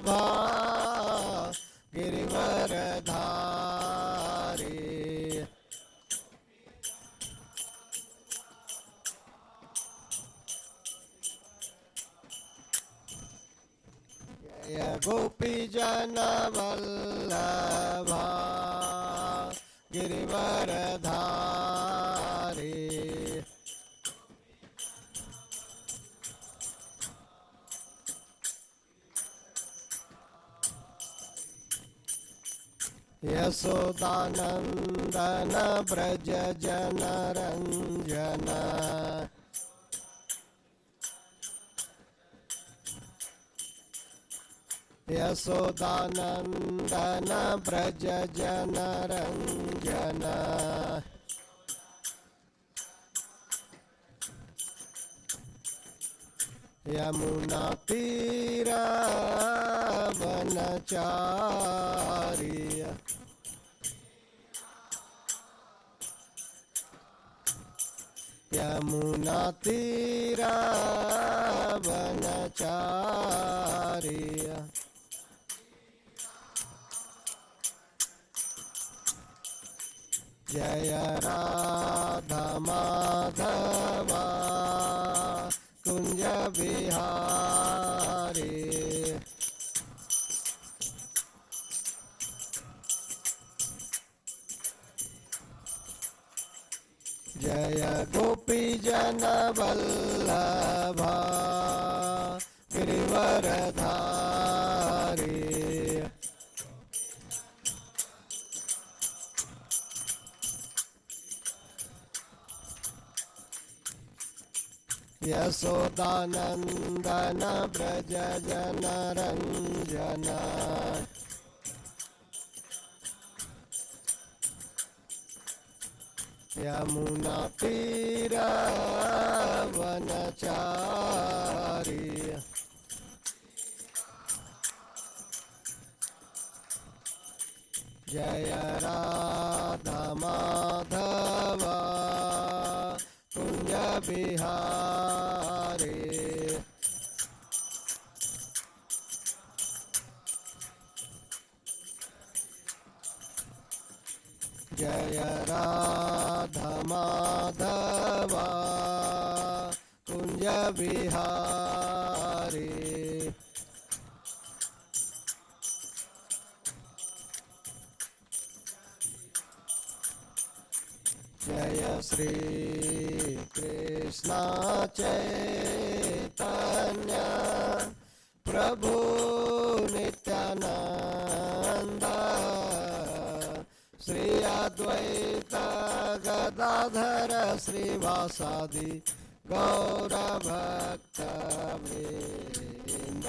भा गिरिवरधारी जय गोपी जन वल्लभा गिरिवरधारी यशोदानंदन ब्रज जन रंजन यशोदानंदन ब्रज जन रंजन यमुना तीर वनचारी यमुना तीर वनचारी जय राधा माधवा कुंज बिहारी जय गोपी जन वल्लभा गिरिवरधारी यशोदानंदन ब्रज जन रंजन यमुना तीर वनचारी जय राधा माधवा कुंज बिहारी जय राधा माधवा कुंज बिहारी जय श्री कृष्ण चैतन्य प्रभु नित्यानंद श्री अद्वैत गदाधर श्रीवासादि गौर भक्त वृंद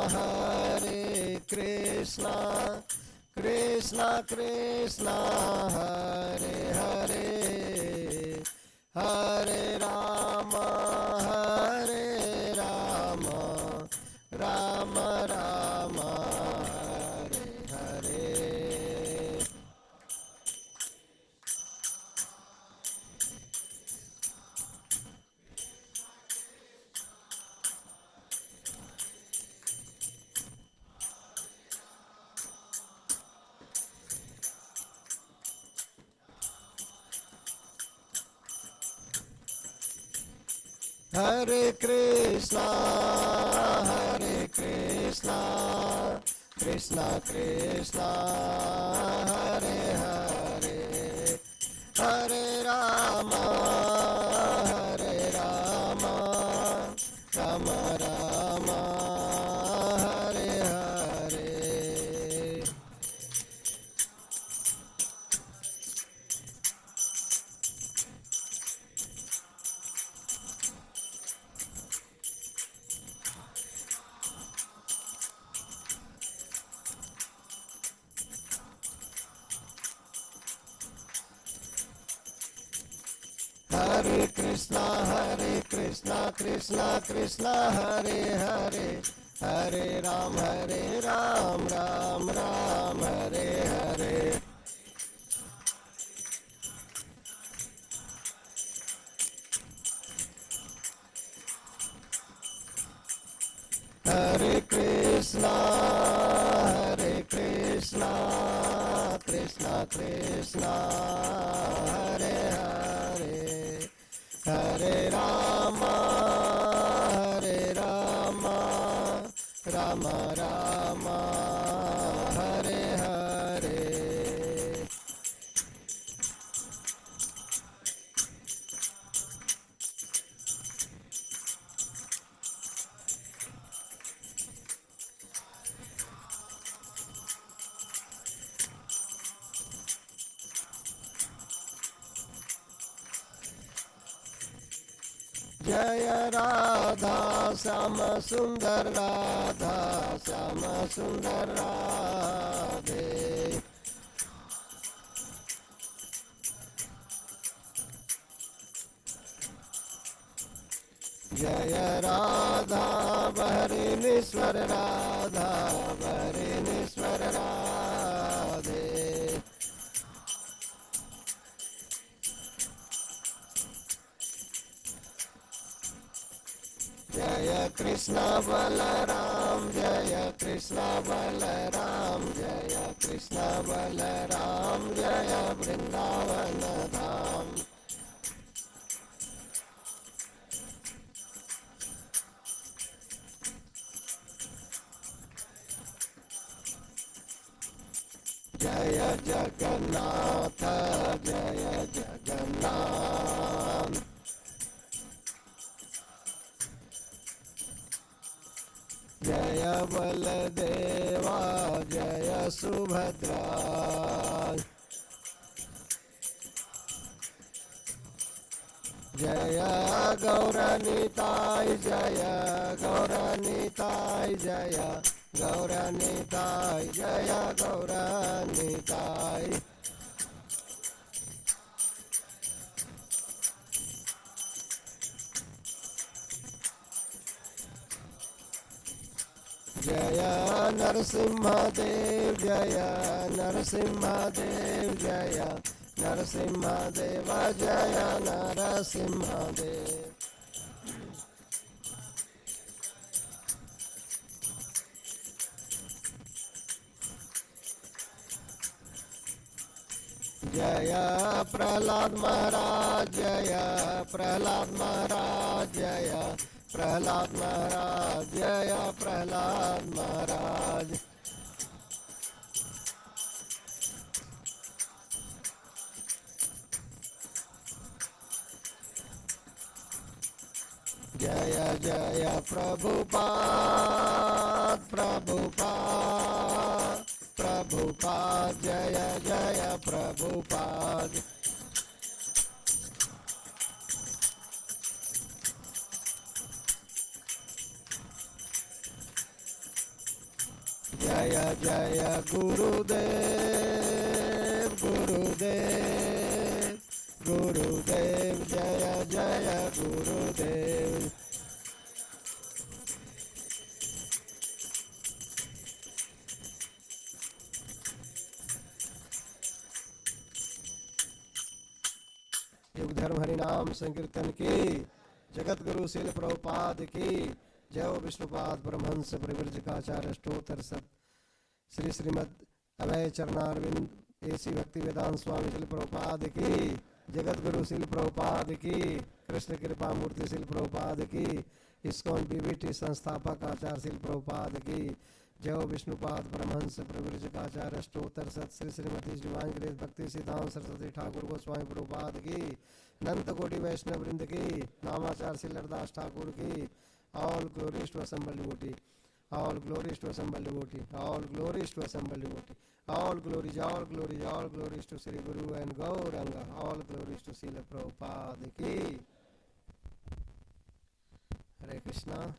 Hare Krishna, Krishna Krishna, Hare Hare, Hare Rama, Hare Rama, Rama Rama, Hare Hare. Hare Krishna, Krishna Krishna, Hare Hare, Hare Rama, Rama Rama, Hare Hare. Hare Krishna Krishna Krishna Hare Hare, Hare Ram Ram Ram Hare Hare. Hare Krishna Krishna Krishna Hare Hare, Hare Rama Rama Rama Hare Hare. Jaya Radha Sama Sundar Radha Sama Sundar Radhe. Jaya Radha Bharinishwar Radha Bharinishwar Radhe. Jaya Krishna Balaram, Jaya Krishna Balaram, Jaya Krishna Balaram, Jaya Vrindavana Dham. Jaya Jagannatha, Jaya Jagannath. Jaya Baladeva, Jaya Subhadra. Jaya Gauranitai, Jaya Gauranitai, Jaya Gauranitai, Jaya Gauranitai. Jaya Narasimha Dev, Jaya Narasimha Dev, Jaya Narasimha Deva, Jaya Narasimha Dev. Jaya Prahlad Maharaj, Jaya Prahlad Maharaj, Jaya Prahlad Maharaj, Jaya Prahlad Maharaj. Jaya Jaya Prabhupada, Prabhupada, Prabhupada, Jaya Jaya Prabhupada. Jaya Jaya Gurudev, Gurudev, Gurudev, Jaya Jaya Gurudev. युग धर्म हरि नाम संकीर्तन की, जगत गुरु श्रील प्रभुपाद की जय हो। विष्णुपाद परमहंस परिव्रजकाचार्य अष्टोत्तर सत श्री श्रीमद अभय चरणारविंद AC भक्ति वेदांत स्वामी श्रील प्रभुपाद की, जगत गुरु श्रील प्रभुपाद की, कृष्ण कृपा मूर्ति श्रील प्रभुपाद की, इस्कॉन बीबीटी संस्थापक आचार्य श्रील प्रभुपाद की जय हो। विष्णुपाद परमहंस परिव्रजकाचार्य अष्टोत्तर सत श्री श्रीमती डिवाइन ग्रेस भक्ति सिद्धांत सरस्वती ठाकुर गोस्वामी प्रभुपाद की, अनंत कोटि वैष्णव वृंद की, नामाचार्य श्री लरदास ठाकुर की, all glories to assembled devotee, all glories to assembled devotee, all glories to assembled devotee, all glories to Sri Guru and Gauranga, all glories to Srila Prabhupada ki. Hare Krishna.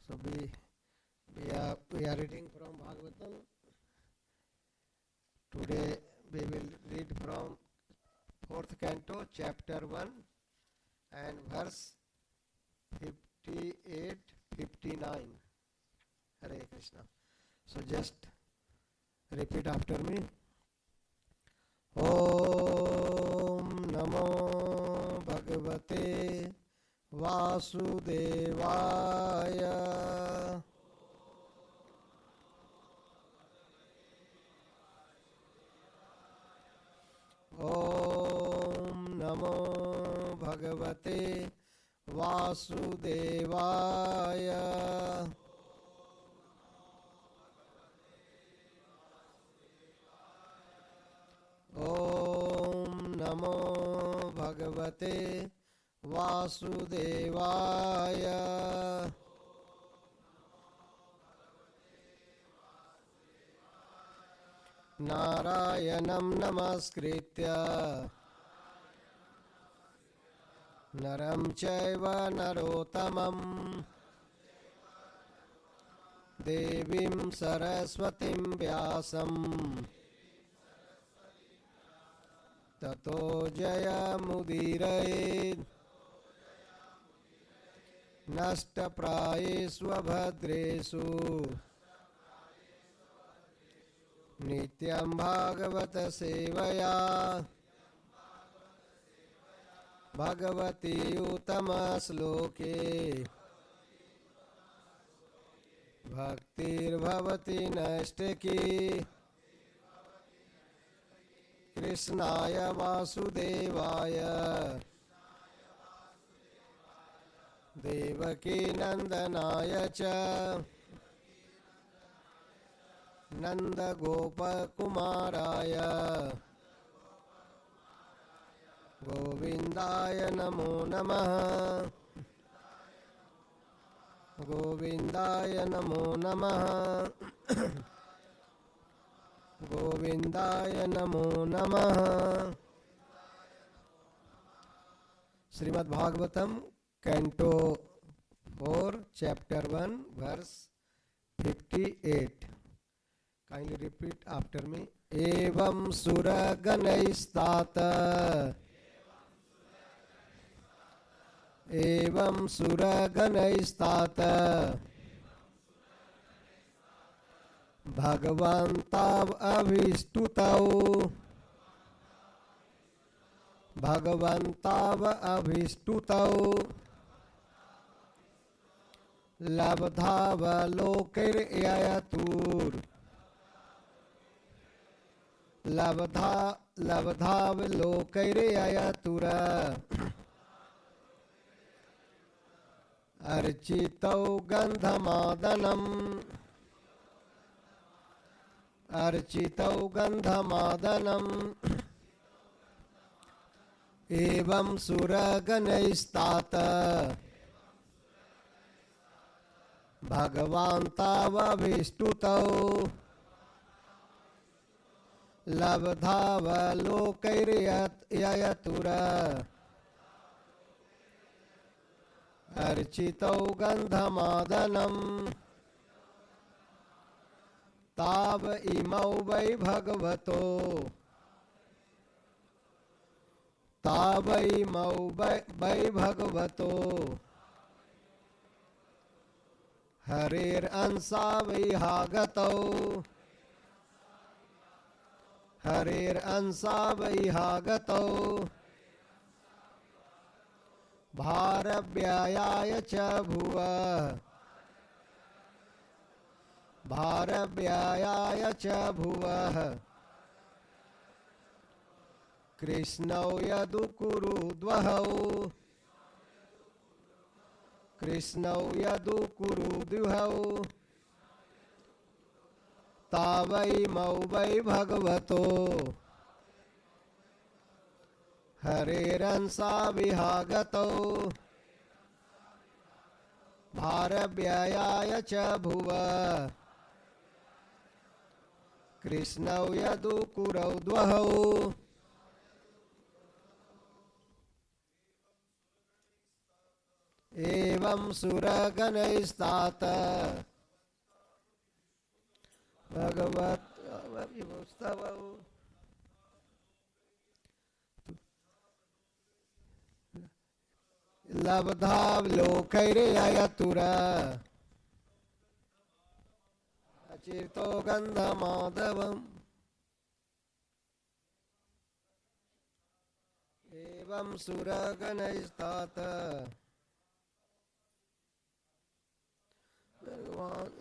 So we are reading from Bhagavatam. Today we will read from 4th canto, chapter 1, and verse 58, 59. Hare Krishna. So just repeat after me. Om Namo Bhagavate Vasudevaya. Om Namo Bhagavate Vasudevaya. Om Namo Bhagavate Vasudevaya. Narayanam namaskritya naram chaiva narotamam devim saraswatim vyasam tato jayamudiraye nashtaprayesu abhadresu nityam bhagavata sevaya bhagavati utama sloke bhaktir bhavati nashtaki krishnaya vasudevaya devaki nandanaya cha Nanda Gopa Kumaraya Govindaya Namo Namaha Govindaya Namo Namaha Govindaya Namo Namaha. Srimad Bhagavatam, Canto 4, Chapter 1, Verse 58. Kindly repeat after me. Evam sura ganaistata. Evam sura ganaistata. Bhagavantav avistutau. Bhagavantav avistutau. Labdhava lokir yayatur. Labdhav lokaireyatura architau gandhamadanam architau gandhamadanam evam suraganaistata bhagavantavavistutau labdhava lokaireyatura architau gandhamadanam tav imau vai bhagavato tav imau vai bhagavato harir ansa vihagato Harir ansa vihagato bharavyaya cha bhuva bharavyaya cha bhuva krishnau yadukuru dvahau krishnau yadukuru dvahau Tavai mauvai bhagavato Hariransa vihagato Bharavyaya cha bhuva Krishnau yadukurau dvahau Evam suraganaistata Bhagavat Vivustava लब्धावलोकैर्ययतुरा अचिर्तो गन्धमाधवम् एवं सुरगणैस्तात भगवान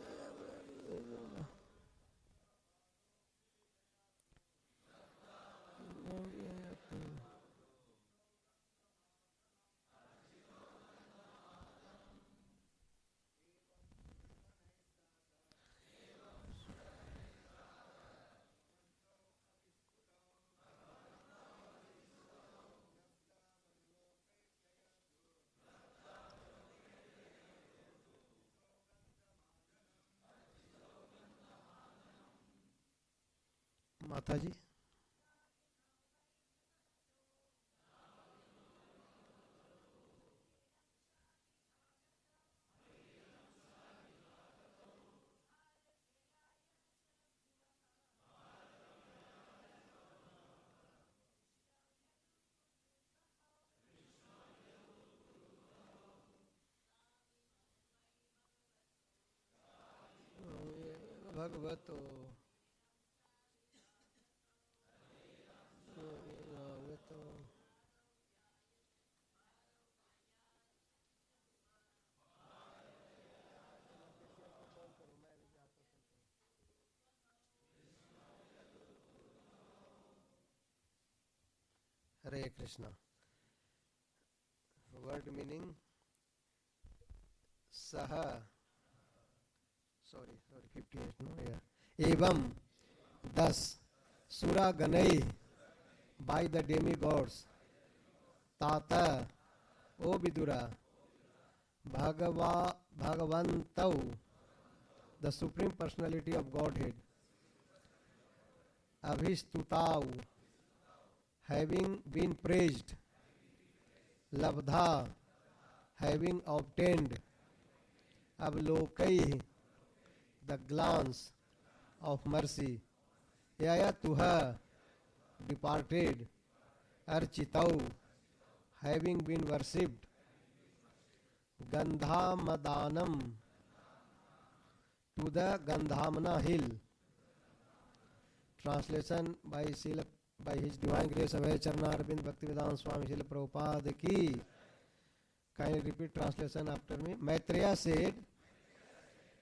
माता जी भगवतो Hare Krishna. Word meaning Saha. Sorry, 58. No, yeah. Evam, thus, Sura Ganai, by the demigods, Tata, O Vidura, Bhagavantau, the Supreme Personality of Godhead, Abhistutau, having been praised, Labdha, having obtained, Avlokai, the glance of mercy, Yayatuha, departed, Architau, having been worshipped, Gandhamadanam, to the Gandhamana hill. Translation by His Divine Grace Abhay Charnarvind Bhaktivedanta Swami Prabhupada ki. Kindly repeat translation after me. Maitreya said,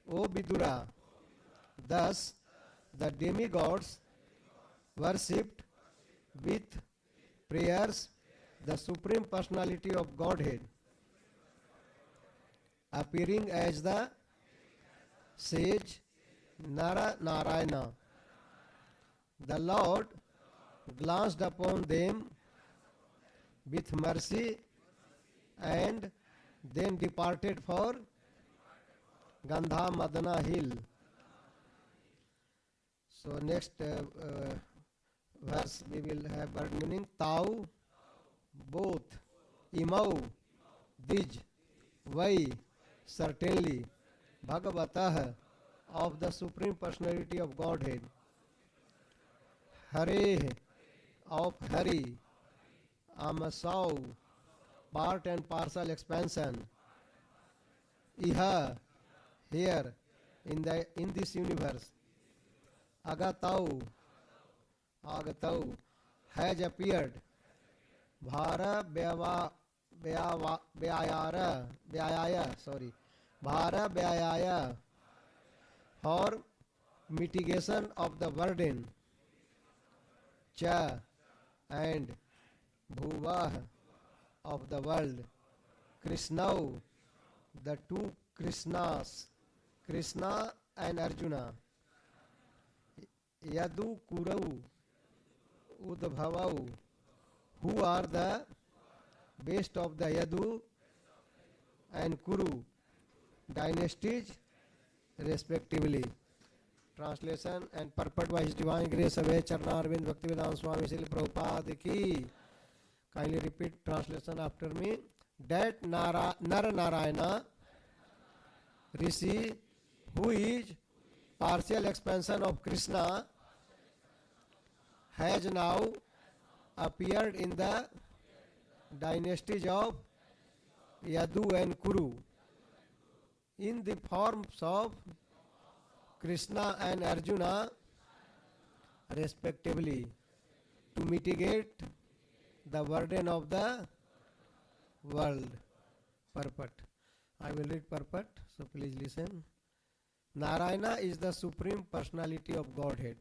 O Vidura, thus the demigods worshipped with prayers the Supreme Personality of Godhead, appearing as the sage Narayana. The Lord glanced upon them with mercy and then departed for Gandhamadana hill. So next verse we will have word meaning Tau, both, Imau, Dij, Vai, certainly, Bhagavatah, of the Supreme Personality of Godhead, Hare, of Hari, Amasau, part and parcel expansion, Iha, here, in this universe, Agatau, has appeared, Bhara Vyayaya, for mitigation of the burden, Cha, and Bhuvah, of the world, Krishna, the two Krishnas, Krishna and Arjuna, Yadu Kurau, Udbhavau, who are the best of the Yadu and Kuru dynasties respectively. Translation and purport by His Divine Grace Abhay Charnarvind Bhaktivedanta Swami Prabhupada ki. Kindly repeat translation after me. That Narayana Rishi, who is partial expansion of Krishna, has now appeared in the dynasties of Yadu and Kuru in the forms of Krishna and Arjuna respectively to mitigate the burden of the world. Purport. I will read purport, so please listen. Narayana is the Supreme Personality of Godhead,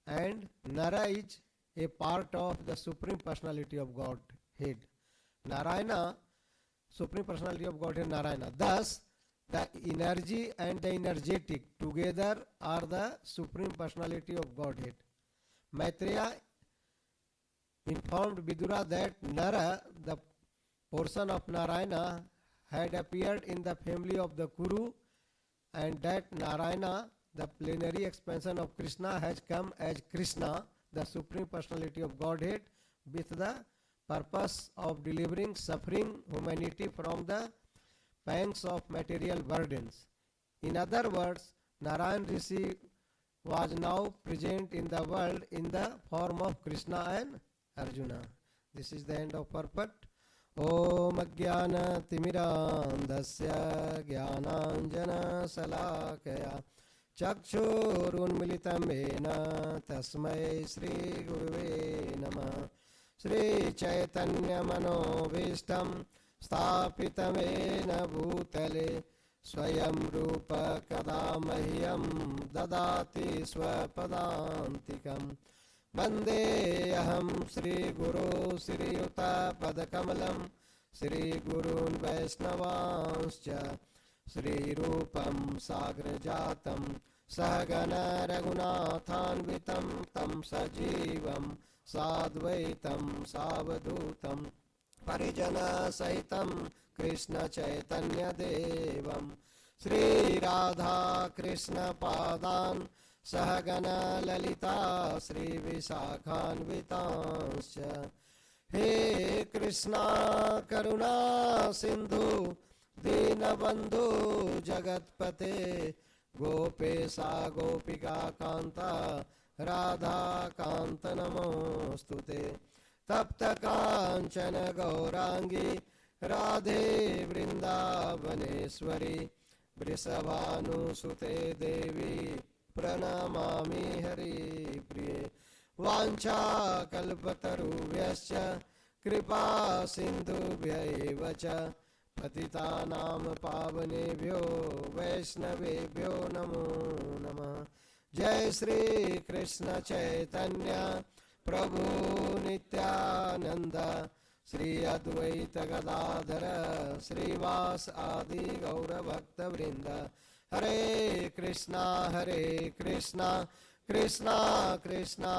and Nara is a part of the Supreme Personality of Godhead. Narayana, Supreme Personality of Godhead, Narayana. Thus, the energy and the energetic together are the Supreme Personality of Godhead. Maitreya informed Vidura that Nara, the portion of Narayana, had appeared in the family of the Kuru, and that Narayana, the plenary expansion of Krishna, has come as Krishna, the Supreme Personality of Godhead, with the purpose of delivering suffering humanity from the pangs of material burdens. In other words, Narayan Rishi was now present in the world in the form of Krishna and Arjuna. This is the end of purport. Om Ajnana Timirandasya Jnananjana Salakaya Chakshurunmilitam Yena Tasmai Shri Guruve Namah. Shri Chaitanya Manobishtam Sthapitam Yena Bhutale Swayam Rupa Kadamahyam Dadati Swapadantikam Vande Aham Shri Guru Shri Yuta Padakamalam Shri Gurun Vaishnavanscha Shri Rupam Sagrajatam Sahagana Raghunathanvitam Tam Sajivam Sadvaitam Savadutam Parijana Sahitam Krishna Chaitanya Devam Shri Radha Krishna Padan Sahagana Lalita Shri Visakhanvitascha. He Krishna Karuna Sindhu Dīnabandhu Jagatpate Gopesa Gopika Kanta Radha Kanta Namostute Tapta Kanchana Gaurangi Radhe Vrindavaneshwari Vrisabhanu Sute Devi Pranamami Hari Priye Vancha Kalpatarubhyascha Kripa Sindhubhya evacha Patitanam Pavanebhyo Vaishnavebhyo Namo Namah. Jai Shri Krishna Chaitanya Prabhu Nityananda Shri Advaita Gadadhara Srivas Adi Gaura Bhakta Vrinda. Hare Krishna Krishna Krishna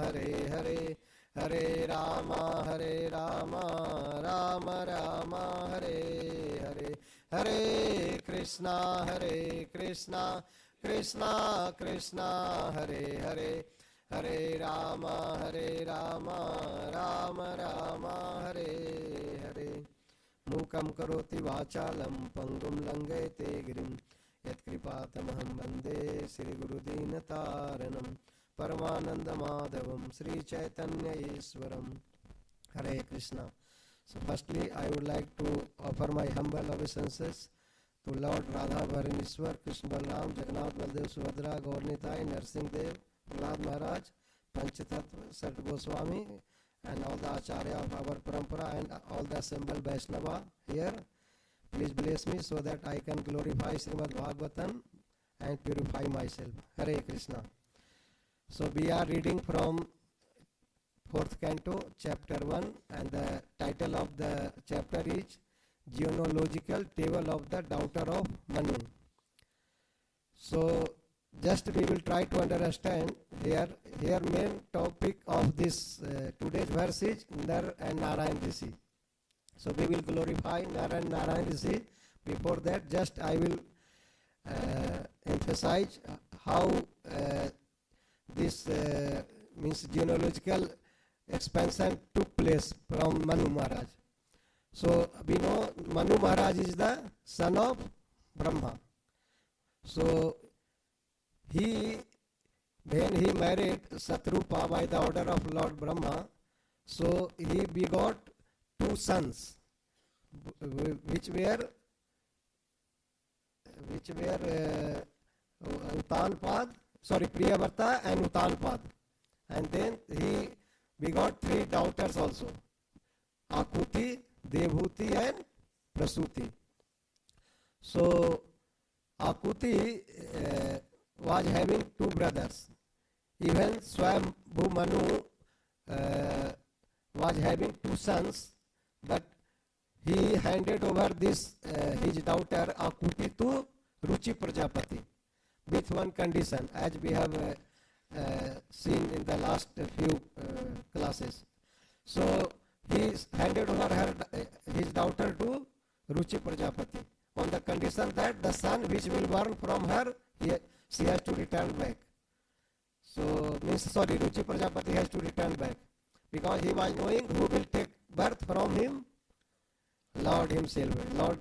Hare Hare Hare Rama Rama Rama Hare Hare Hare Krishna Krishna Krishna Hare Hare Hare Rama Rama Rama Hare Hare. Mukam karoti vachalam pangum langayate girim Yatkripatamaham Bande Sri Guru Dīnataranam Paramananda Madhavam Sri Chaitanya Eswaram. Hare Krishna. So firstly I would like to offer my humble obeisances to Lord Radha Bharaneshwar, Krishna Balaram, Jagannath Baldev, Subhadra, Gaurnitai, Narsingh Dev, Prahlad Maharaj, Panchatattva, Sat Goswami, and all the Acharya of our Parampara and all the assembled Vaishnava here. Please bless me so that I can glorify Srimad Bhagavatam and purify myself. Hare Krishna. So we are reading from 4th canto, chapter 1, and the title of the chapter is Genealogical Table of the Daughter of Manu. So just we will try to understand here main topic of this today's verse is Nar and Narayan Rishi. So we will glorify Nar and Narayan Rishi. Before that, just I will emphasize how this means genealogical expansion took place from Manu Maharaj. So we know Manu Maharaj is the son of Brahma. So when he married Satrupa by the order of Lord Brahma, so he begot two sons. which were Utanpad, Priyavarta and Utanpad. And then he begot 3 daughters also, Akuti, Devhuti and Prasuti. So Akuti was having 2 brothers. Even Swayambhu Manu was having 2 sons, but he handed over this his daughter Akuti to Ruchi Prajapati with one condition, as we have seen in the last few classes. So he handed over his daughter to Ruchi Prajapati on the condition that the son which will born from her, she has to return back. So Ruchi Prajapati has to return back, because he was knowing who will take birth from him. Lord himself, Lord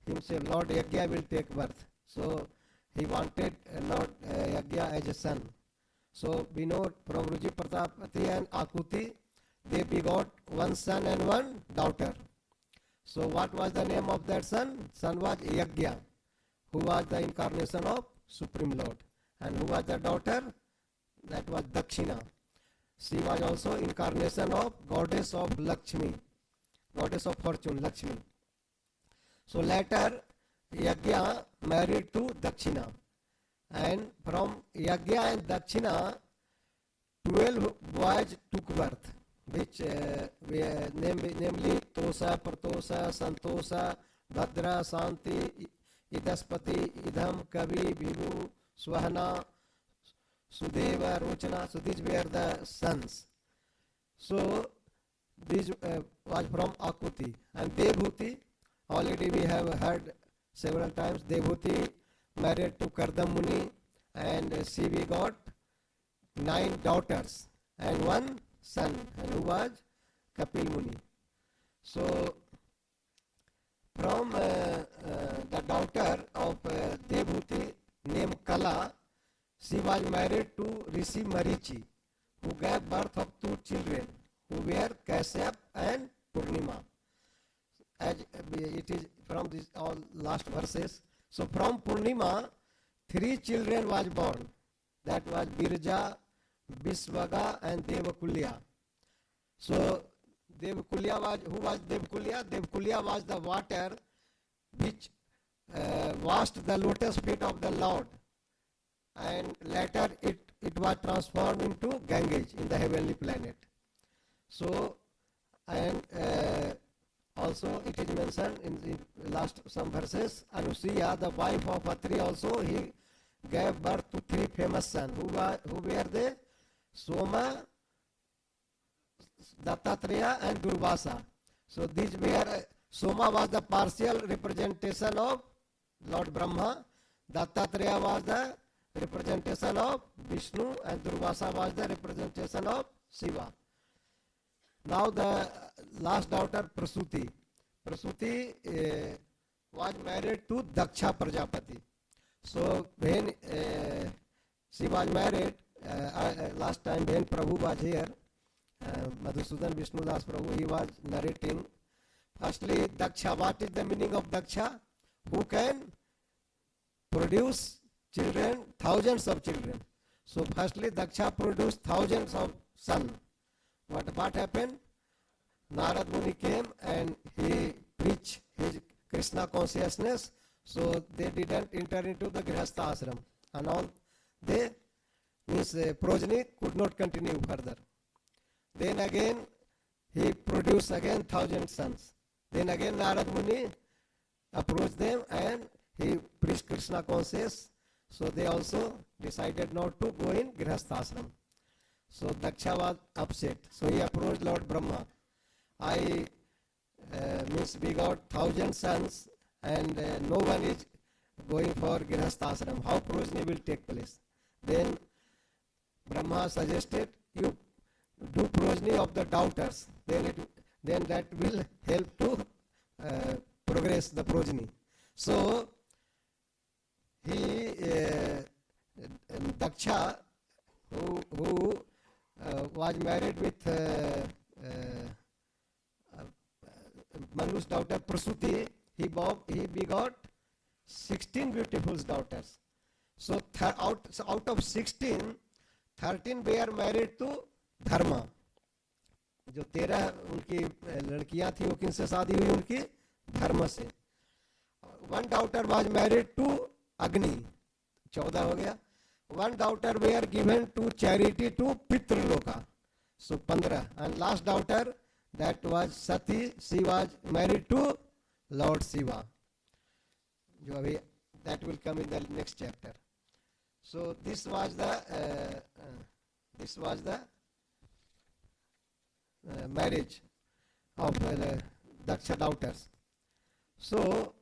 Yagya will take birth. So he wanted Lord Yagya as a son. So we know from Ruchi Prajapati and Akuti, they begot 1 son and 1 daughter. So what was the name of that son? Son was Yagya, who was the incarnation of Supreme Lord. And who was the daughter? That was Dakshina. She was also incarnation of goddess of Lakshmi, goddess of fortune, Lakshmi. So later Yagya married to Dakshina, and from Yagya and Dakshina 12 boys took birth, which namely Tosa, Pratosa, Santosa, Bhadra, Santi, Idaspati, Idham, Kavi, Bhivu, Swahana, Sudeva, Rochana. So these were the sons. So this was from Akuti. And Devhuti, already we have heard several times, Devhuti married to Kardam Muni, and she got 9 daughters and 1 son, and who was Kapil Muni. So from the daughter of Devhuti named Kala, she was married to Rishi Marichi, who gave birth of 2 children, who were Kashyap and Purnima. As it is from these all last verses. So from Purnima, 3 children was born. That was Birja, Bisvaga and Devakulya. So Devakulya was, who was Devakulya? Devakulya was the water which washed the lotus feet of the Lord, and later it was transformed into Ganges in the heavenly planet. So, and also it is mentioned in the last some verses, Anusuya, the wife of Atri, also he gave birth to 3 famous sons. Who were they? Soma, Dattatreya and Durvasa. So these were, Soma was the partial representation of Lord Brahma, Dattatreya was the representation of Vishnu, and Durvasa was the representation of Shiva. Now the last daughter Prasuti. Prasuti was married to Daksha Prajapati. So when she was married, last time when Prabhu was here, Madhusudan Vishnudas Prabhu, he was narrating. Firstly, Daksha, what is the meaning of Daksha? Who can produce children, thousands of children. So firstly, Daksha produced thousands of sons. What happened? Narad Muni came and he preached his Krishna consciousness. So they didn't enter into the Grihastha ashram, and all they, his progeny could not continue further. Then again he produced again 1,000 sons. Then again Narad Muni approached them and he preached Krishna consciousness. So they also decided not to go in Grihastha ashram. So Daksha was upset. So he approached Lord Brahma. We got 1,000 sons and no one is going for Grihastha ashram. How progeny will take place? Then Brahma suggested you do progeny of the daughters. Then that will help to progress the progeny. So he Daksha, who was married with Manu's daughter Prasuti, he begot 16 beautiful daughters. So out of 16, 13 were married to Dharma. जो 13 उनकी लड़कियां थी वो किनसे शादी हुई? उनकी धर्म से. One daughter was married to Agni, 14 हो गया. One daughter were given to charity to Pitraloka, so 15. And last daughter, that was Sati, she was married to Lord Shiva. जो अभी that will come in the next chapter. So this was the marriage of Daksha daughters. So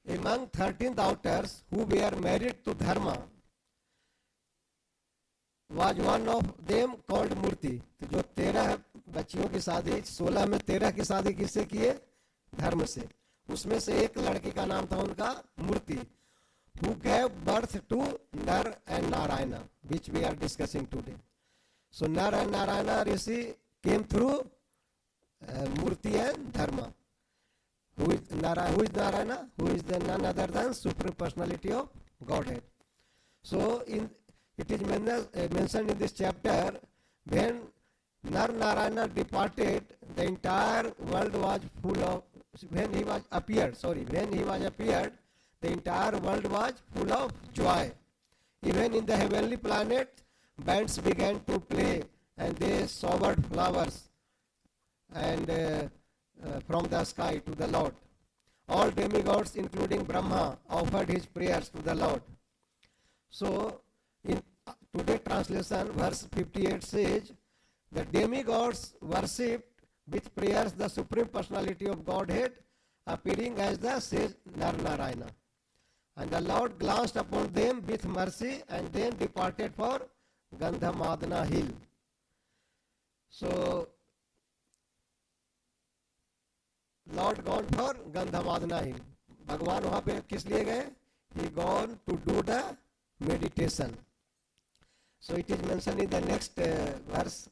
among 13 daughters who were married to Dharma was one of them called Murti. तो जो 13 बच्चियों की शादी, 16 में 13 की शादी किससे किए? धर्म से. उसमें से एक लड़की का नाम था उनका मूर्ति, who gave birth to Nar and Narayana, which we are discussing today. So Nar and Narayana Rishi came through Murti and Dharma. Who is Narayana? Who is the none other than Supreme Personality of Godhead. So it is mentioned in this chapter, when Narayana departed, the entire world was full of, when he was appeared, the entire world was full of joy. Even in the heavenly planet, bands began to play and they showered flowers and from the sky to the Lord. All demigods, including Brahma, offered his prayers to the Lord. So in today's translation, verse 58 says, the demigods worshipped with prayers the Supreme Personality of Godhead, appearing as the sage Narayana. And the Lord glanced upon them with mercy and then departed for Gandhamadana hill. So Lord gone for Gandhamadana hill. भगवान वहाँ पे किस लिए गए? He gone to do the meditation. So it is mentioned in the next verse.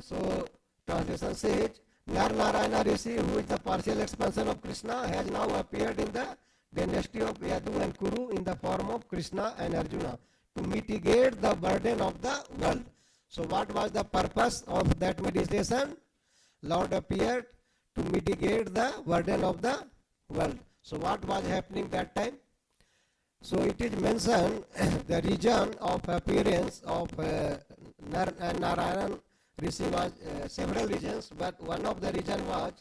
So translation says, Narayana Rishi, who is the partial expansion of Krishna, has now appeared in the dynasty of Yadu and Kuru in the form of Krishna and Arjuna to mitigate the burden of the world. So what was the purpose of that meditation? Lord appeared to mitigate the burden of the world. So what was happening that time? So it is mentioned the region of appearance of Narayana Rishi was several regions, but one of the region was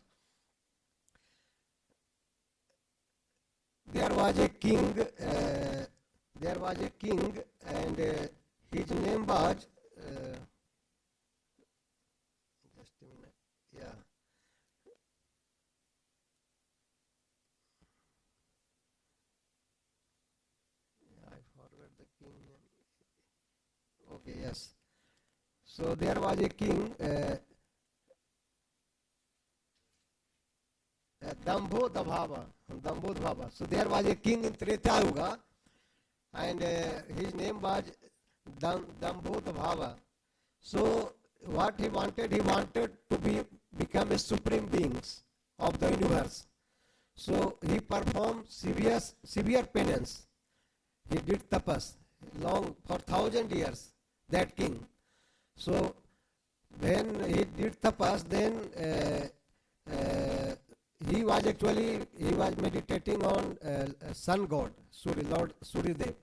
there was a king and his name was just a minute, yeah. I forgot the king name. Okay, yes. So there was a king, Dambodhava. So there was a king in Treta Yuga, and his name was Dambodhava. So what he wanted to become a supreme beings of the universe. So he performed severe penance. He did tapas long for 1,000 years, that king. So when he did tapas, then he was meditating on sun god, Lord Suryadev.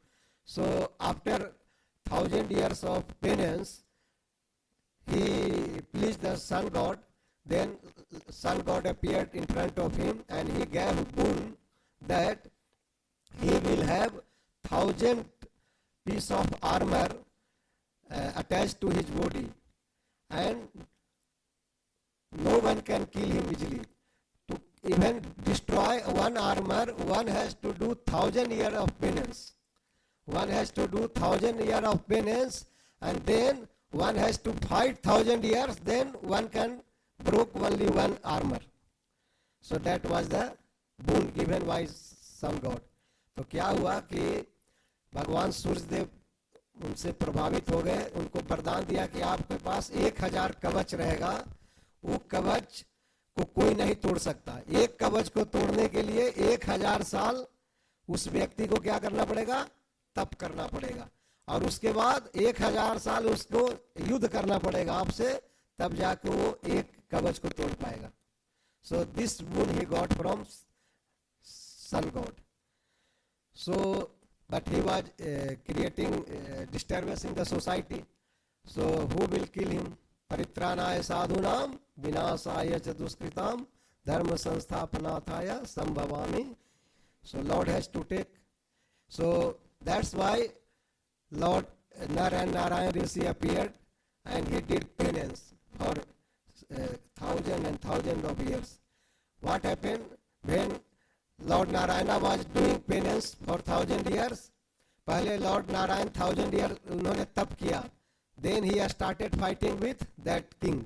So after 1,000 years of penance, he pleased the sun god. Then sun god appeared in front of him and he gave boon that he will have 1,000 pieces of armor attached to his body, and no one can kill him easily. To even destroy one armor, one has to do 1,000 years of penance. One has to do 1,000 years of penance, and then one has to fight 1,000 years, then one can broke only one armor. So that was the boon given by sun god. तो क्या हुआ कि भगवान सूर्यदेव उनसे प्रभावित हो गए, उनको वरदान दिया कि आपके पास 1000 कवच रहेगा, वो कवच को कोई नहीं तोड़ सकता। एक कवच को तोड़ने के लिए 1000 साल उस व्यक्ति को क्या करना पड़ेगा? तप करना पड़ेगा, और उसके बाद 1000 साल उसको युद्ध करना पड़ेगा आपसे, तब जाके वो एक कवच को तोड़ पाएगा। So this boon he got from sun god. So but he was creating disturbance in the society. So who will kill him? Paritranaya sadhunam vinasaya cha duskritam dharma sansthapanāthaya sambhavami. So Lord has to take. So that's why Lord Narayana Rishi appeared, and he did penance for thousand and thousand of years. What happened when Lord Narayana was doing penance for 1000 years? पहले Lord Narayana 1000 years उन्होंने तप किया. Then he started fighting with that king,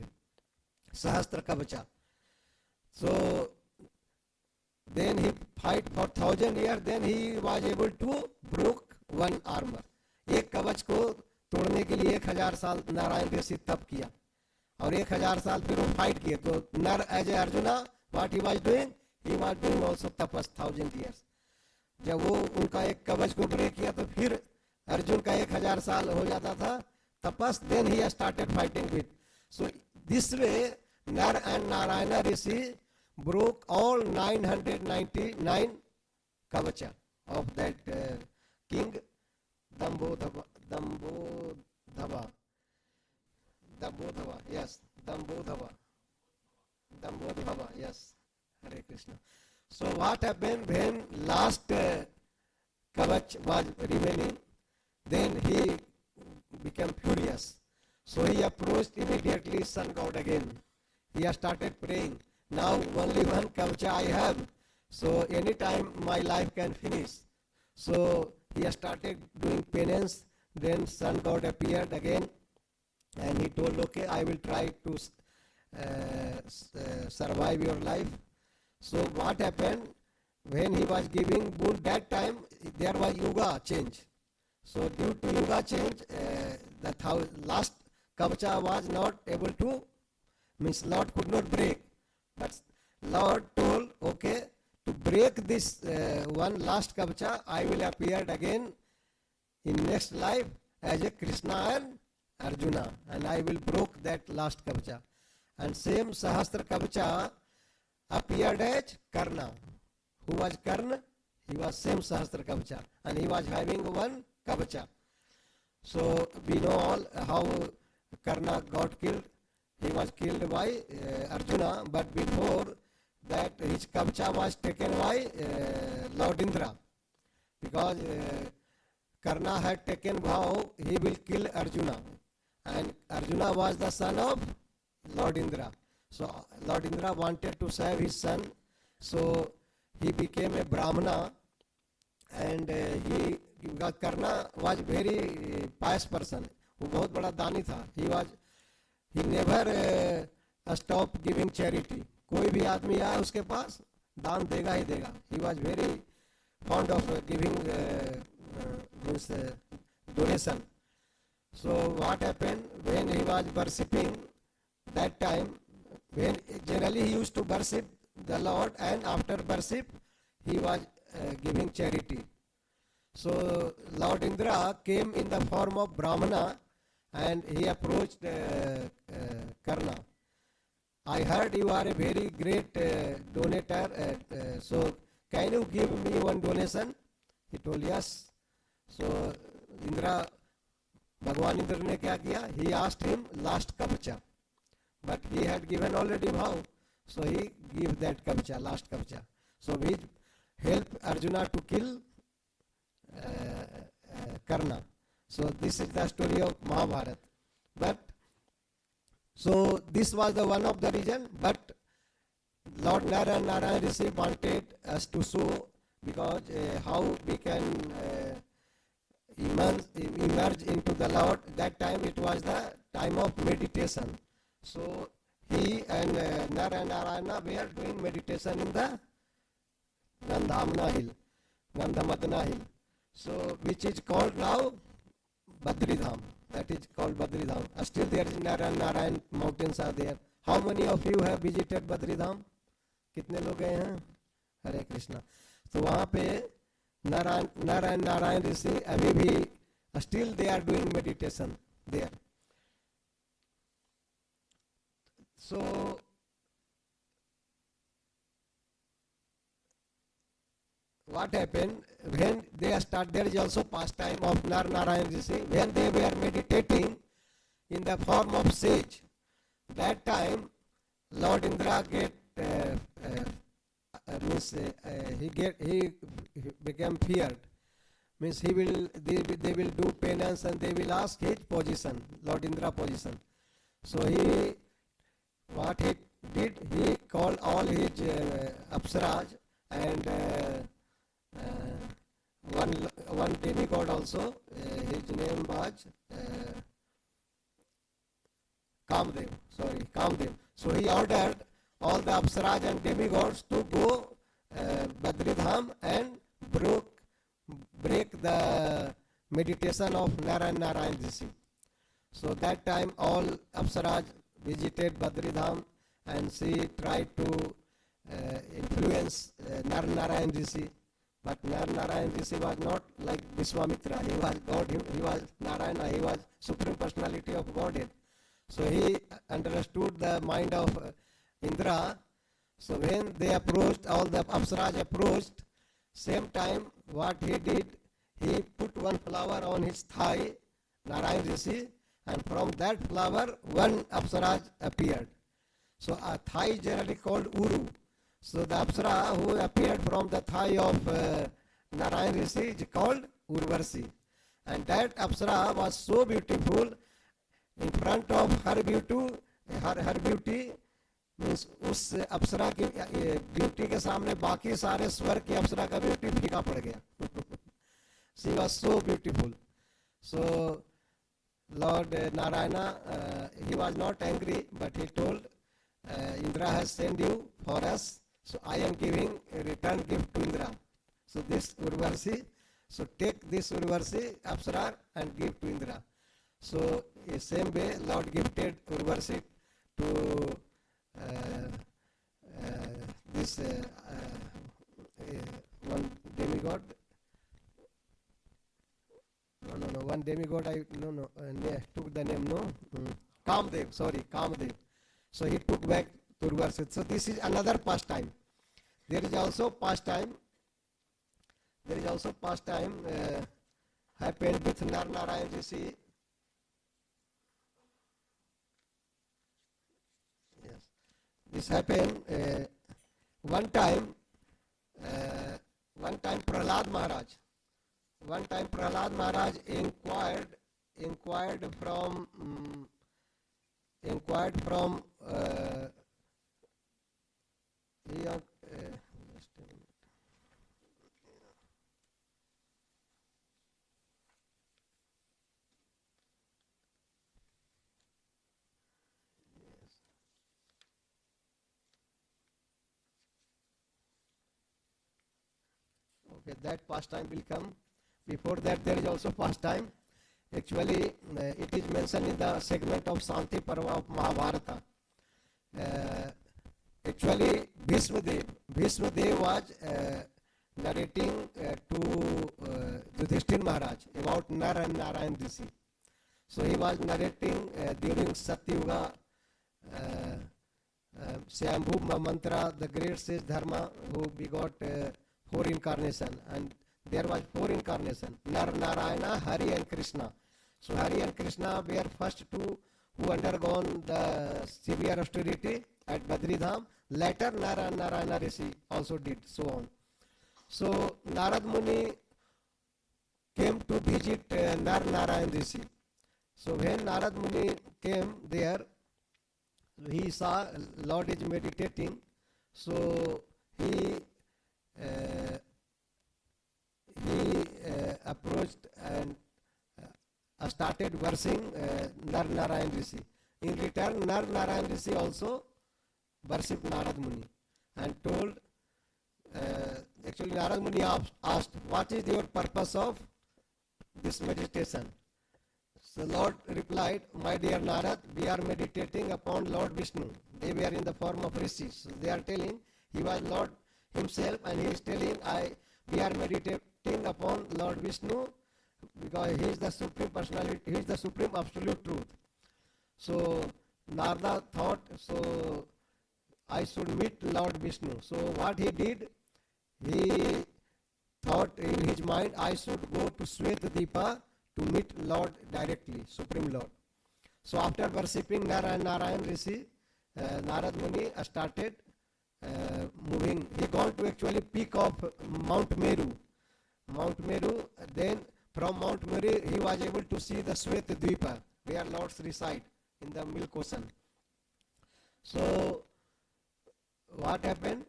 Sahastra Kavacha. So then he fight for 1000 years. Then he was able to broke one armor. एक कवच को तोड़ने के लिए 1000 साल नारायण ऋषि तप किया, और 1000 साल फिर वो फाइट किए. तो Nara as a Arjuna what he was doing, he was doing also tapas 1000 years. जब वो उनका एक कवच को ब्रेक किया तो फिर अर्जुन का 1000 साल हो जाता था तपस. Then he started fighting with. So this way Nara and Narayan rishi broke all 999 kavacha of that king Dambodhava, yes, Dambodhava, yes, Hare Krishna. So what happened when last kavach was remaining? Then he became furious. So he approached immediately sun god again. He started praying. Now only one kavacha I have, so anytime my life can finish. So he started doing penance. Then sun god appeared again, and he told, okay, I will try to survive your life. So what happened when he was giving boon? That time there was yuga change. So due to yuga change, the last kavacha was not able to, means Lord could not break. But Lord told, okay, to break this one last kavacha, I will appear again in next life as a Krishna and Arjuna, and I will broke that last kavacha. And same Sahasra kavacha appeared as Karna. Who was Karna? He was same Sahasra kavacha, and he was having one kavacha. So we know all how Karna got killed. He was killed by Arjuna, but before that his kavacha was taken by Lord Indra, because Karna had taken vow he will kill Arjuna, and Arjuna was the son of Lord Indra. So Lord Indra wanted to save his son, so he became a Brahmana, and because Karna was very pious person, वो बहुत बड़ा दानी था. He never stopped giving charity. कोई भी आदमी आए उसके पास दान देगा ही देगा. He was very fond of giving donation. So what happened when he was worshipping that time? When generally he used to worship the Lord, and after worship he was giving charity. So Lord Indra came in the form of Brahmana, and he approached Karna. I heard you are a very great donator, so can you give me one donation? He told yes. So Indra, Bhagwan Indra ne kya kiya? He asked him last kavacha, but he had given already vow, so he gave that kavacha, last kavacha. So we help Arjuna to kill Karna. So this is the story of Mahabharata. But so this was the one of the reason. But Lord Narayana Rishi wanted us to show, because how we can emerge into the Lord. That time it was the time of meditation. So he and Narayana were doing meditation in the Gandhamana hill, Gandhamadana hill. So which is called now Badridham. That is called Badridham. Still there is Narayan mountains are there. How many of you have visited Badridham? कितने लोग गए हैं? हरे कृष्णा. तो वहाँ पे नारायण ऋषि अभी भी still they are doing meditation there. So what happened when they start? There is also pastime of Narayan Rishi when they were meditating in the form of sage. That time Lord Indra he became feared. Means they will do penance and they will ask his position, Lord Indra position. So what he did, he called all his apsaras and one demigod also. His name was Kamdev. So he ordered all the apsaras and demigods to go Badridham and break the meditation of Narayan Rishi. So that time all apsaras visited Badridham and she tried to influence Narayan Rishi. But Narayan Rishi was not like Vishwamitra. He was God, he was Narayana, he was Supreme Personality of Godhead. So he understood the mind of Indra. So when they approached, all the apsaras approached, same time what he did, he put one flower on his thigh, Narayan Rishi, and from that flower one apsara appeared. So a thigh is generally called Uru. So the apsara who appeared from the thigh of Narayan Rishi is called Urvashi. And that apsara was so beautiful. In front of her beauty means उस अप्सरा की beauty के सामने बाकी सारे स्वर्ग की अप्सरा का beauty फीका पड़ गया. She was so beautiful. So Lord Narayana, he was not angry, but he told, Indra has sent you for us, so I am giving a return gift to Indra. So this Urvashi, so take this Urvashi Apsara and give to Indra. So in same way, Lord gifted Urvashi to this one demigod. No, one demigod, took the name, Kamdev, Kamdev. So he took back Urvashi. So this is another pastime. There is also pastime happened with Narayan Rishi. Yes, this happened one time Prahlad Maharaj inquired from that pastime will come. Before that, there is also pastime. Actually, it is mentioned in the segment of Shanti Parva of Mahabharata. Actually, Bhishmadev was narrating to Yudhishthir Maharaj about Narayan Rishi. So he was narrating during Satyuga, Syambhu Mantra, the great sage Dharma, who begot 4 incarnation, and there was 4 incarnation, Narayana, Hari and Krishna. So Hari and Krishna were first 2 who undergone the severe austerity at Badridham. Later Narayana Rishi also did so on. So Narad Muni came to visit Narayan Rishi. So when Narad Muni came there, he saw Lord is meditating. So he approached and started versing Narayan Rishi. In return, Narayan Rishi also worshipped Narad Muni and told, actually Narad Muni asked, what is your purpose of this meditation? So Lord replied, my dear Narad, we are meditating upon Lord Vishnu. They were in the form of rishis. So they are telling, he was Lord himself, and he is telling, we are meditating upon Lord Vishnu because he is the supreme personality, he is the supreme absolute truth. So Narada thought, so I should meet Lord Vishnu. So what he did, he thought in his mind, I should go to Svetadvipa to meet Lord directly, Supreme Lord. So after worshipping Narayan Rishi, Narad Muni started moving. He gone to actually peak of Mount Meru. Mount Meru, then from Mount Meru he was able to see the Svetadvipa, where Lords reside in the Milk Ocean. So what happened?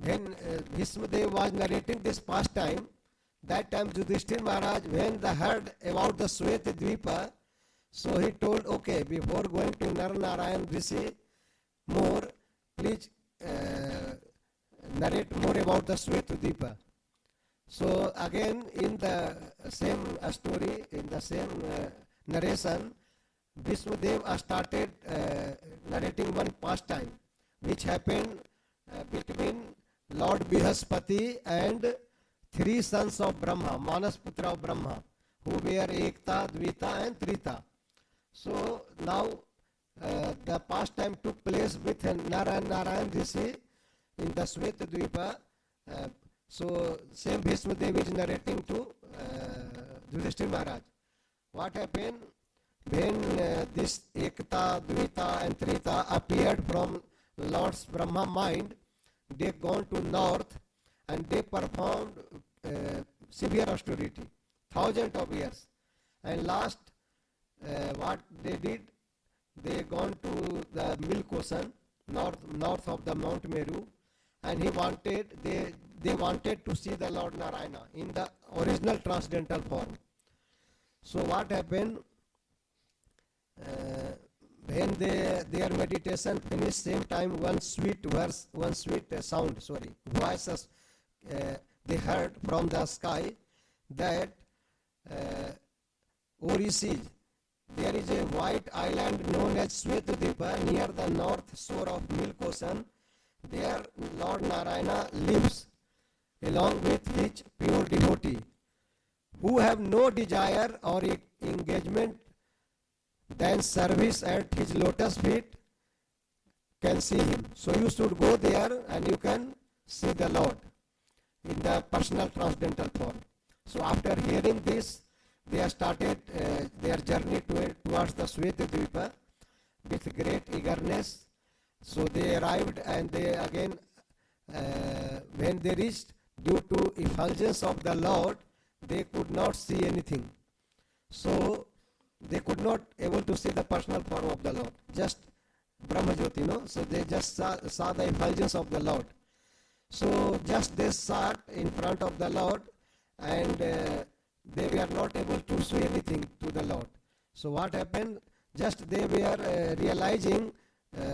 When Bhishmadev was narrating this pastime, that time Yudhishthira Maharaj, when they heard about the Svetadvipa, so he told, okay, before going to Narayan Rishi more, please narrate more about the Svetadvipa. So again in the same story, in the same narration, Bhishmadev started narrating one pastime which happened between Lord Brihaspati and three sons of Brahma, Manasputra of Brahma, who were Ekta, Dvita and Trita. So now the pastime took place with Narayan Rishi in the Svetadvipa. So same Bhishmadev is narrating to Yudhishthira Maharaj. What happened? When this Ekta, Dvita and Trita appeared from Lord's Brahma mind, they gone to north and they performed severe austerity, thousands of years. And last, what they did, they gone to the Milk Ocean, north of the Mount Meru, and they wanted to see the Lord Narayana in the original transcendental form. So what happened? When their meditation finished, same time one sweet voice they heard from the sky that O rishis, there is a white island known as Svetadvipa near the north shore of Milk Ocean. There Lord Narayana lives along with his pure devotee who have no desire or engagement than service at his lotus feet can see him. So you should go there and you can see the Lord in the personal transcendental form. So after hearing this, they started their journey towards the Svetadvipa with great eagerness. So they arrived, and they again, when they reached, due to effulgence of the Lord, they could not see anything. So they could not able to see the personal form of the Lord, just Brahmajyoti, no? So they just saw the effulgence of the Lord. So just they sat in front of the Lord, and they were not able to see anything to the Lord. So what happened? Just they were realizing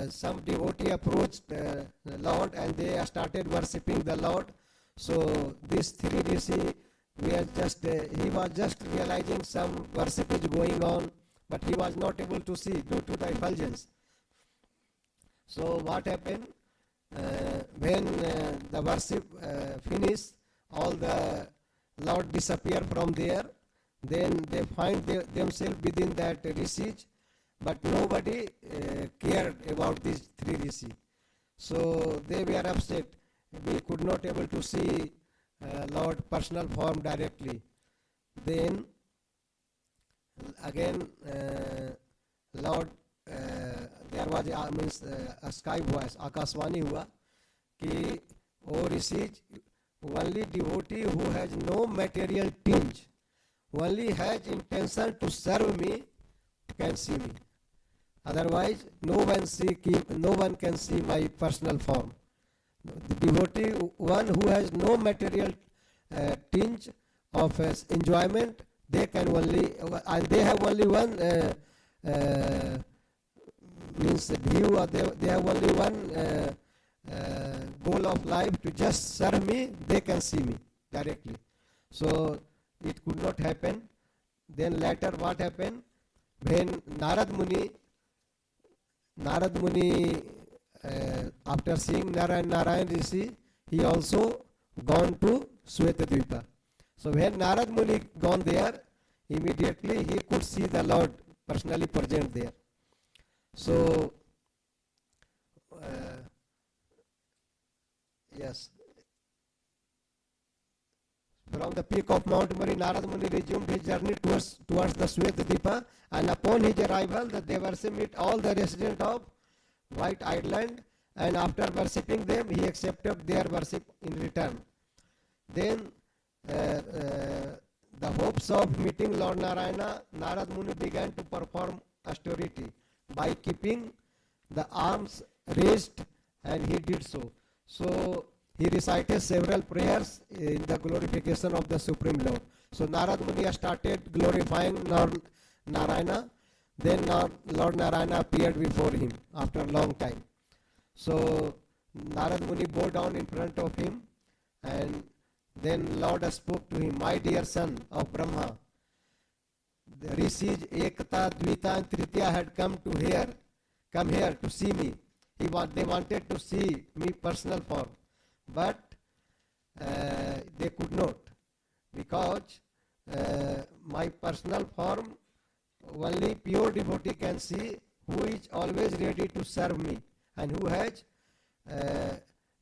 some devotee approached the Lord, and they started worshipping the Lord. So this three rishi, he was just realizing some worship is going on, but he was not able to see due to the effulgence. So what happened? When the worship finished, all the Lord disappear from there. Then they find themselves within that rishis, but nobody cared about these three rishis. So they were upset. We could not able to see Lord personal form directly. Then again Lord there was a sky voice, Akaswani hua, कि O rishis, only devotee who has no material tinge, only has intention to serve me, can see me. Otherwise, no one can see my personal form. The devotee, one who has no material tinge of enjoyment, they can only, and they have only one view, or they have only one goal of life, to just serve me. They can see me directly. So it could not happen. then later what happened? When Narad Muni, after seeing Narayan Rishi, he also gone to Shvetadvipa. So when Narad Muni gone there, immediately he could see the Lord personally present there. So, yes, from the peak of Mount Mari, Narad Muni resumed his journey towards the Shvetadvipa, and upon his arrival, the Devarsi meet all the residents of White Island, and after worshipping them, he accepted their worship in return. Then, the hopes of meeting Lord Narayana, Narad Muni began to perform austerity by keeping the arms raised, and he did so. So he recited several prayers in the glorification of the Supreme Lord. So Narad Muni started glorifying Lord Narayana. Then Lord Narayana appeared before him after a long time. So Narad Muni bowed down in front of him, and then Lord spoke to him, "My dear son of Brahma, the rishis Ekata, Dvita and Tritiya had come here to see me. They wanted to see me personal form, but they could not, because my personal form only pure devotee can see, who is always ready to serve me and who has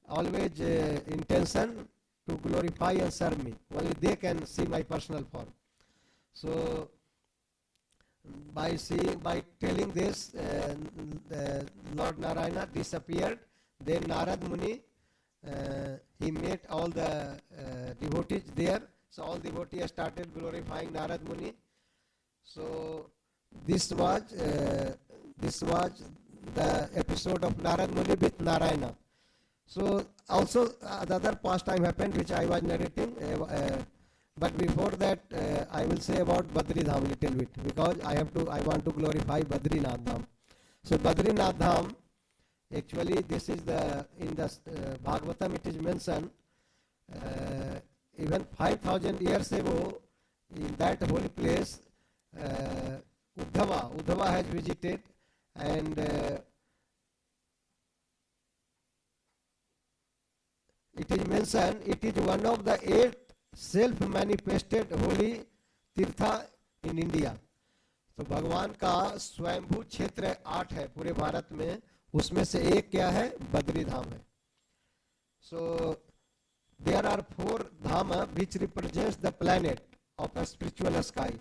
always intention to glorify and serve me. Only they can see my personal form." So by telling this, Lord Narayana disappeared. Then Narad Muni, he met all the devotees there. So all devotees started glorifying Narad Muni. So this was the episode of Narad Muni with Narayana. So also the other pastime happened which I was narrating. But before that, I will say about Badridham little bit, because I want to glorify Badrinath Dham. So Badrinath Dham, actually this is in the Bhagavatam it is mentioned, even 5,000 years ago, in that holy place, Uddhava has visited, and it is mentioned, it is one of the 8 self-manifested holy Tirtha in India. तो भगवान का स्वयंभू क्षेत्र 8 है पूरे भारत में, उसमें से एक क्या है? बद्री धाम है. So there are 4 dhama which represents the planet of a spiritual sky,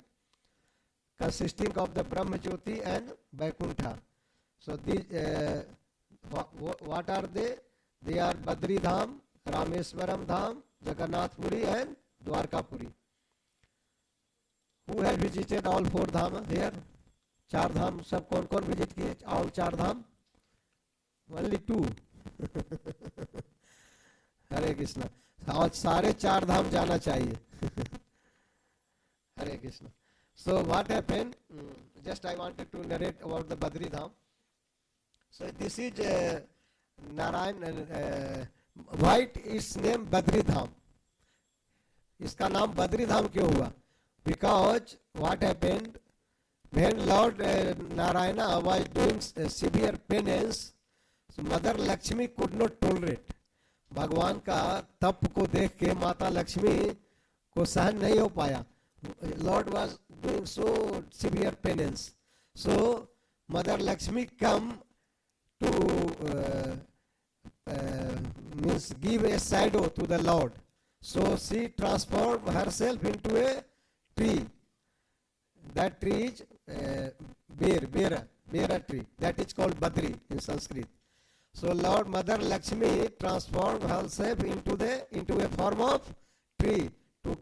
consisting of the Brahma Jyoti and Vaikuntha. So these what are they? They are Badri Dham, Rameswaram Dham, Jagannath Puri and Dwarka Puri. Who has visited all 4 dham here? 4 धाम सब कौन कौन visit किए? all 4 धाम? Only 2. हरे कृष्णा. और सारे 4 धाम जाना चाहिए. हरे Krishna. So what happened? Just I wanted to narrate about the Badri Dham. So this is Narayan. Why its name Badri Dham? इसका नाम बद्री धाम क्यों हुआ? Because what happened when Lord Narayana was doing severe penance, so Mother Lakshmi could not tolerate. भगवान का तप को देख के माता लक्ष्मी को सहन नहीं हो पाया. Lord was doing so severe penance. So Mother Lakshmi come to means give a shadow to the Lord. So she transformed herself into a tree. That tree is Bera tree. That is called Badri in Sanskrit. So Lord Mother Lakshmi transformed herself into a form of tree to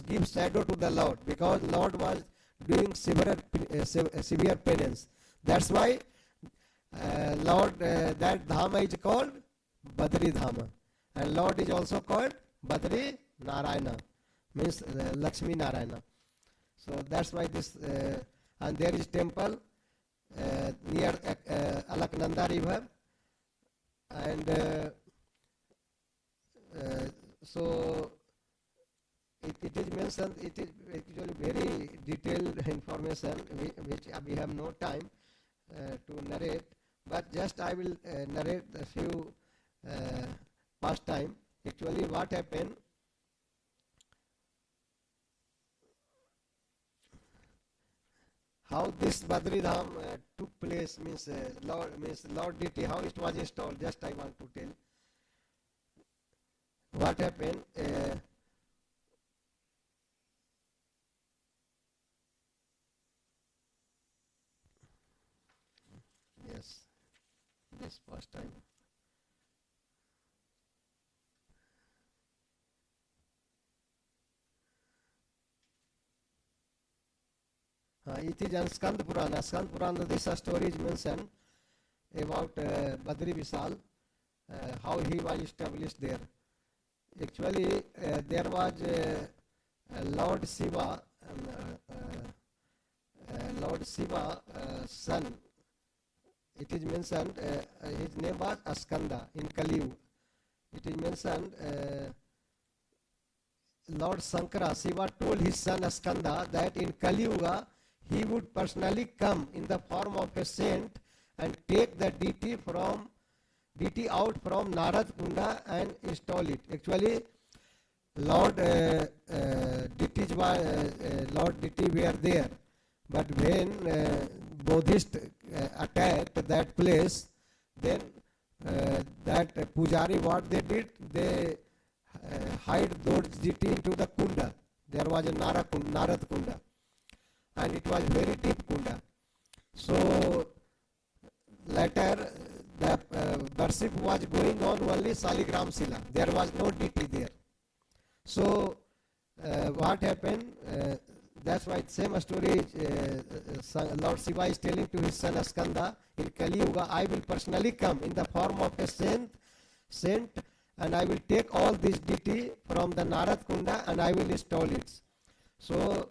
give shadow to the Lord, because Lord was doing severe penance. That's why Lord that Dhama is called Badri Dhama. And Lord is also called Badri Narayana, means Lakshmi Narayana. So that's why this, and there is temple near Alaknanda river, and so it is mentioned, it is actually very detailed information which we have no time to narrate, but just I will narrate a few pastime. Actually, what happened? How this Badridham took place means Lord deity, how it was installed. Just I want to tell. What happened? Yes, this first time. It is in Skand Purana. Skand Purana, this story is mentioned about Badri Vishal, how he was established there. Actually, there was Lord Shiva, son. It is mentioned, his name was Askanda in Kaliyu. It is mentioned, Lord Sankara, Shiva told his son Askanda that in Kali Yuga he would personally come in the form of a saint and take the deity out from Narad Kunda and install it. Actually, Lord deities were there, but when Buddhists attacked that place, then that Pujari, what they did, they hide those deity into the Kunda. There was a Narad Kunda, and it was very deep Kunda. So later the worship was going on only Saligram Sila. There was no deity there. So what happened? That's why same story Lord Shiva is telling to his son Askanda, in Kali Yuga I will personally come in the form of a saint, and I will take all this deity from the Narad Kunda and I will install it. So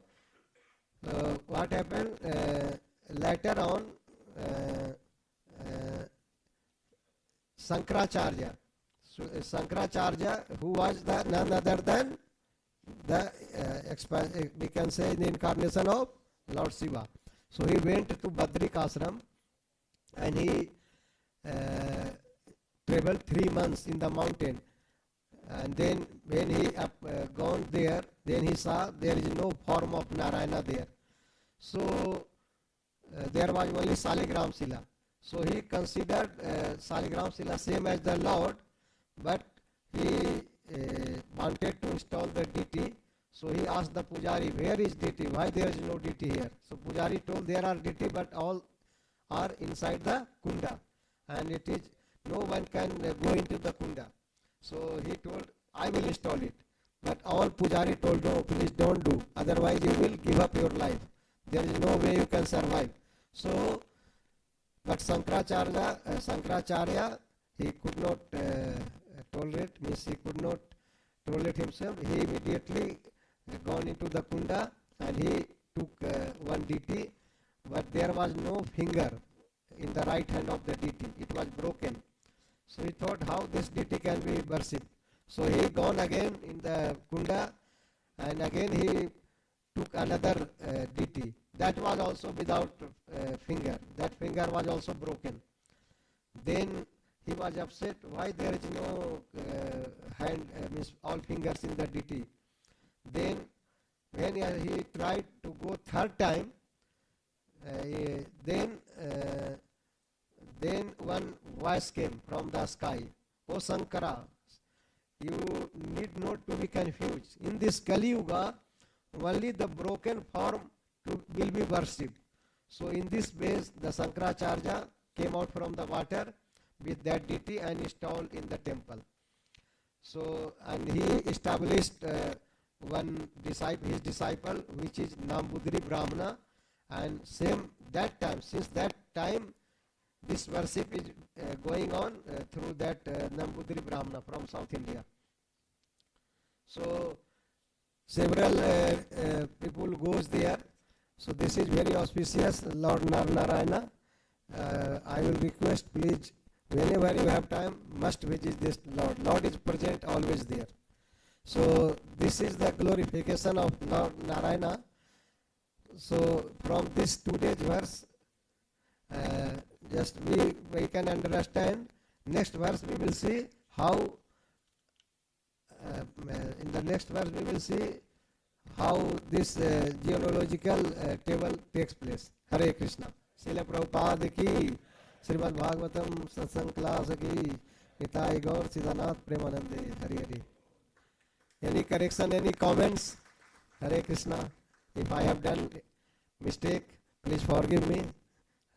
what happened? Later on, Sankaracharya. So, Sankaracharya, who was none other than we can say the incarnation of Lord Shiva. So he went to Badrik Ashram and he traveled 3 months in the mountain. And then when he gone there, then he saw there is no form of Narayana there. So there was only Saligram Sila. So he considered Saligram Sila same as the Lord, but he wanted to install the deity. So he asked the Pujari, where is deity? Why there is no deity here? So Pujari told there are deity, but all are inside the Kunda, and it is no one can go into the Kunda. So he told, I will install it. But all Pujari told, no, please don't do. Otherwise you will give up your life. There is no way you can survive. So, but Sankaracharya, he could not tolerate, means he could not tolerate himself. He immediately gone into the Kunda and he took one deity, but there was no finger in the right hand of the deity. It was broken. So he thought how this deity can be worshipped. So he gone again in the Kunda and again he took another deity. That was also without finger. That finger was also broken. Then he was upset why there is no hand, means all fingers in the deity. Then when he tried to go third time, then one voice came from the sky. O Sankara, you need not to be confused. In this Kali Yuga, only the broken form will be worshipped. So in this base, the Sankaracharya came out from the water with that deity and installed in the temple. So, and he established one disciple, his disciple, which is Nambudri Brahmana, and same that time, since that time, this worship is going on through that Nambudri Brahmana from South India. So several people goes there. So this is very auspicious, Lord Narayana. I will request, please, whenever you have time, must visit this Lord. Lord is present, always there. So this is the glorification of Lord Narayana. So from this today's verse, just we can understand. Next verse we will see how, in the next verse we will see how this genealogical table takes place. Hare Krishna. Srila Prabhupada ki, Srimad Bhagavatam Satsang class ki, Nitai Gaur Siddhanath Premanande. Hare Hare. Any correction, any comments? Hare Krishna. If I have done mistake, please forgive me.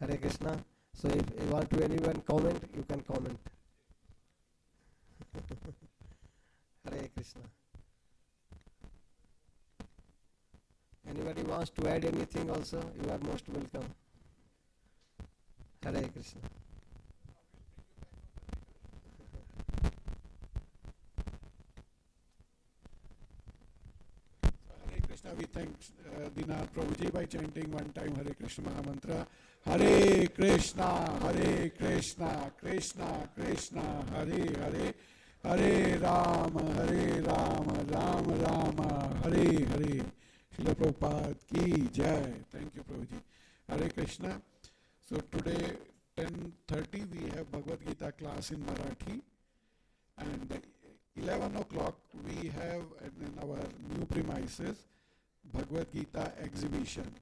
Hare Krishna. So if you want to anyone comment, you can comment. Hare Krishna. Anybody wants to add anything also, you are most welcome. Hare Krishna. Hare Krishna, we thank Dīnanāth Prabhuji by chanting one time Hare Krishna Maha Mantra. Hare Krishna, Krishna Krishna, Hare Hare, Hare Rama, Rama Rama, Hare Hare. Srila Prabhupada ki jai. Thank you, Prabhuji. Hare Krishna. So today, 10:30, we have Bhagavad Gita class in Marathi. And 11 o'clock, we have in our new premises Bhagavad Gita exhibition.